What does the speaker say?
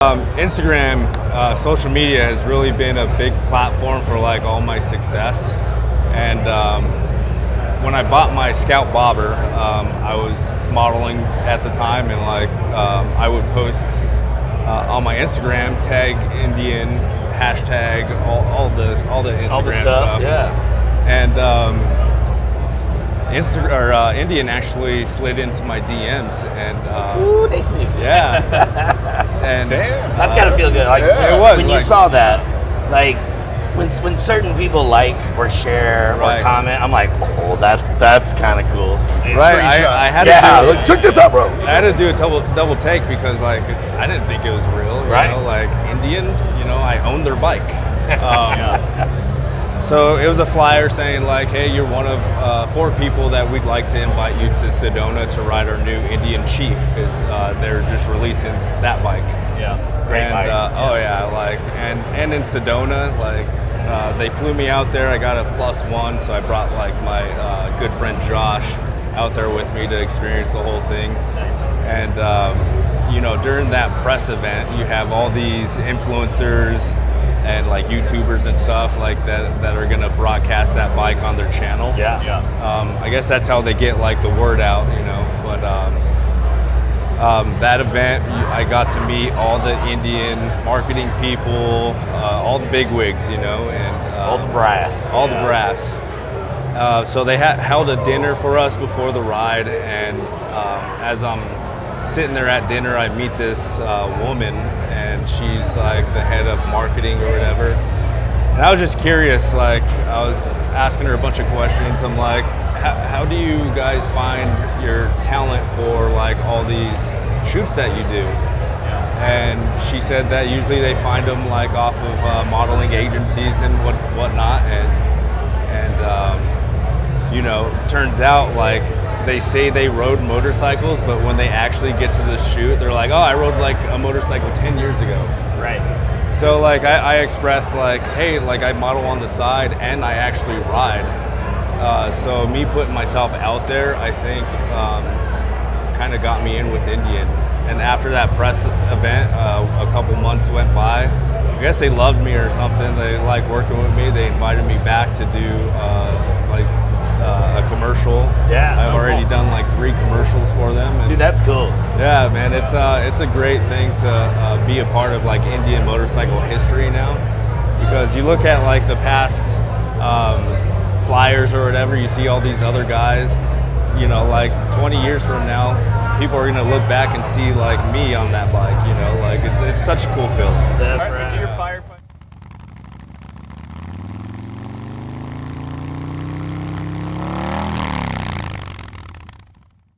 Instagram, social media has really been a big platform for like all my success. And when I bought my Scout Bobber, I was modeling at the time, and like I would post on my Instagram, tag Indian, hashtag all the Instagram all the stuff. Yeah. And Indian actually slid into my DMs, and Ooh, they sneak. yeah. And Damn. That's gotta feel good. Like Yeah. It was, when you like- saw that, like when certain people like or share Right. or comment, I'm like, oh, that's kind of cool. Right, I had Yeah, to do, look, check this out, bro. I had to do a double take because like I didn't think it was real. You Right. know, like Indian, you know, I owned their bike. So it was a flyer saying like, hey, you're one of 4 people that we'd like to invite you to Sedona to ride our new Indian Chief, because they're just releasing that bike. Yeah. Great And, bike. oh yeah, like and in Sedona, like they flew me out there. I got a +1, so I brought like my good friend Josh out there with me to experience the whole thing. Nice. And you know, during that press event, you have all these influencers and like YouTubers and stuff like that are gonna broadcast that bike on their channel. Yeah. Yeah. I guess that's how they get like the word out, you know. But that event, I got to meet all the Indian marketing people, all the bigwigs, you know, and All the brass. all the brass. So they held a dinner for us before the ride, and as I'm sitting there at dinner, I meet this woman, and she's like the head of marketing or whatever. And I was just curious, like I was asking her a bunch of questions. I'm like, how do you guys find your talent for like all these shoots that you do? And she said that usually they find them like off of modeling agencies and whatnot, and you know, turns out like they say they rode motorcycles, but when they actually get to the shoot, they're like, oh, I rode like a motorcycle 10 years ago. Right. So like I expressed like, hey, like I model on the side and I actually ride. So me putting myself out there, I think kind of got me in with Indian. And after that press event, a couple months went by. I guess they loved me or something. They liked working with me. They invited me back to do a commercial. Yeah. I've already done like 3 commercials for them. And Dude, that's cool. yeah, man, it's a great thing to be a part of like Indian motorcycle history now, because you look at like the past flyers or whatever, you see all these other guys, you know, like 20 years from now, people are gonna look back and see like me on that bike, you know, like it's such a cool feeling. That's Do your right.